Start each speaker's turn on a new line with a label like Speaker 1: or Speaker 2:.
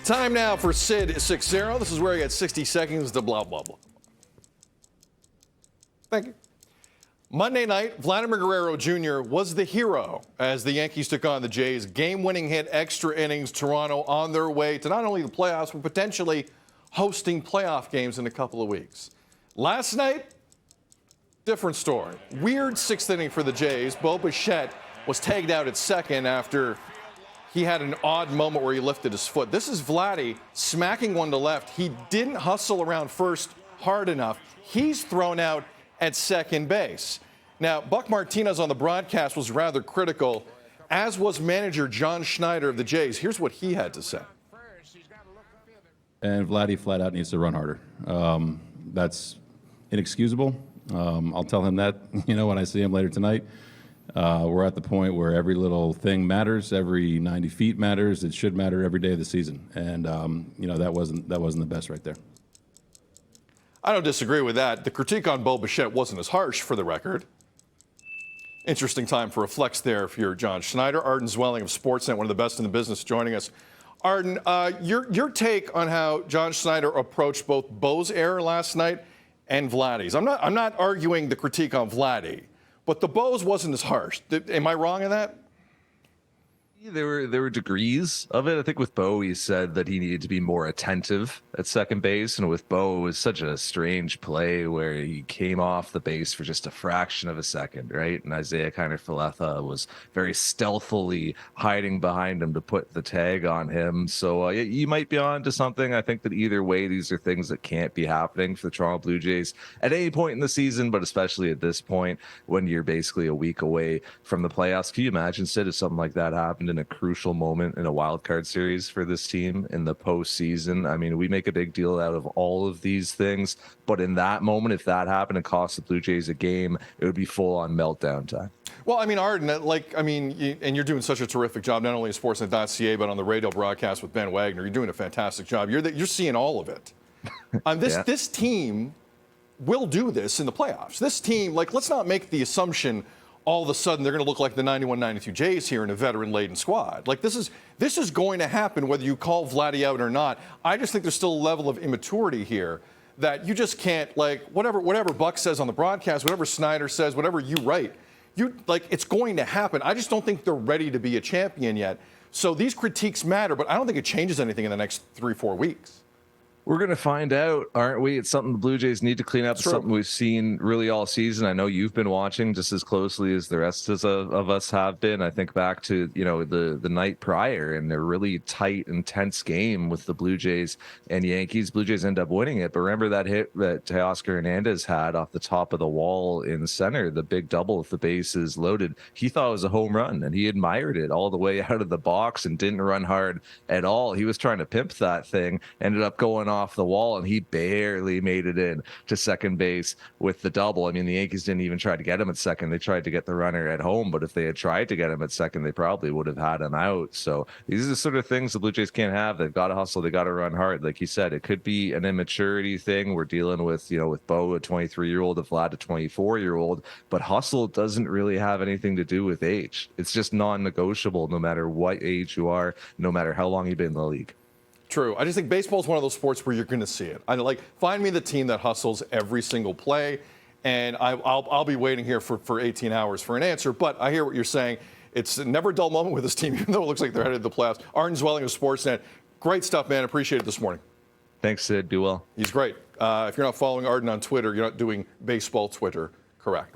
Speaker 1: Time now for Sid 6-0. This is where you get 60 seconds to blah, blah, blah. Thank you. Monday night, Vladimir Guerrero Jr. was the hero as the Yankees took on the Jays. Game-winning hit, extra innings, Toronto on their way to not only the playoffs, but potentially hosting playoff games in a couple of weeks. Last night, different story. Weird sixth inning for the Jays. Bo Bichette was tagged out at second after he had an odd moment where he lifted his foot. This is Vladdy smacking one to left. He didn't hustle around first hard enough. He's thrown out at second base. Now, Buck Martinez on the broadcast was rather critical, as was manager John Schneider of the Jays. Here's what he had to say.
Speaker 2: And Vladdy flat out needs to run harder. That's inexcusable. I'll tell him that, when I see him later tonight. We're at the point where every little thing matters, every 90 feet matters. It should matter every day of the season, and that wasn't the best right there.
Speaker 1: I don't disagree with that. The critique on Bo Bichette wasn't as harsh, for the record. Interesting time for a flex there if you're John Schneider. Arden Zwelling of Sportsnet, one of the best in the business, joining us. Arden, your take on how John Schneider approached both Bo's error last night and Vladdy's. I'm not arguing the critique on Vladdy, but the Bo's wasn't as harsh. Am I wrong in that?
Speaker 3: There were degrees of it. I think with Bo, he said that he needed to be more attentive at second base. And with Bo, it was such a strange play where he came off the base for just a fraction of a second, right? And Isaiah Kiner-Falefa was very stealthily hiding behind him to put the tag on him. So you might be on to something. I think that either way, these are things that can't be happening for the Toronto Blue Jays at any point in the season, but especially at this point when you're basically a week away from the playoffs. Can you imagine, Sid, if something like that happened in a crucial moment in a wild card series for this team in the postseason? I mean, we make a big deal out of all of these things, but in that moment, if that happened and cost the Blue Jays a game, it would be full on meltdown time.
Speaker 1: Well, I mean, Arden, and you're doing such a terrific job, not only at Sportsnet.ca, but on the radio broadcast with Ben Wagner. You're doing a fantastic job. You're seeing all of it. This team will do this in the playoffs. This team, let's not make the assumption all of a sudden they're going to look like the 91-92 Jays here in a veteran-laden squad. This is going to happen whether you call Vladdy out or not. I just think there's still a level of immaturity here that you just can't, whatever Buck says on the broadcast, whatever Snyder says, whatever you write, it's going to happen. I just don't think they're ready to be a champion yet. So these critiques matter, but I don't think it changes anything in the next 3-4 weeks.
Speaker 3: We're going to find out, aren't we? It's something the Blue Jays need to clean up. It's something we've seen really all season. I know you've been watching just as closely as the rest of us have been. I think back to, the night prior and a really tight, intense game with the Blue Jays and Yankees. Blue Jays end up winning it. But remember that hit that Teoscar Hernandez had off the top of the wall in center, the big double with the bases loaded. He thought it was a home run, and he admired it all the way out of the box and didn't run hard at all. He was trying to pimp that thing, ended up going off the wall, and he barely made it in to second base with the double. I mean, the Yankees didn't even try to get him at second. They tried to get the runner at home, but if they had tried to get him at second, they probably would have had him out. So these are the sort of things the Blue Jays can't have. They've got to hustle. They got to run hard. Like you said, it could be an immaturity thing. We're dealing with, with Bo, a 23-year-old, a Vlad, a 24-year-old, but hustle doesn't really have anything to do with age. It's just non-negotiable no matter what age you are, no matter how long you've been in the league.
Speaker 1: True. I just think baseball is one of those sports where you're going to see it. Find me the team that hustles every single play, and I'll be waiting here for 18 hours for an answer. But I hear what you're saying. It's never a dull moment with this team, even though it looks like they're headed to the playoffs. Arden Zwelling of Sportsnet. Great stuff, man. Appreciate it this morning.
Speaker 3: Thanks, Sid. Do well.
Speaker 1: He's great. If you're not following Arden on Twitter, you're not doing baseball Twitter correct.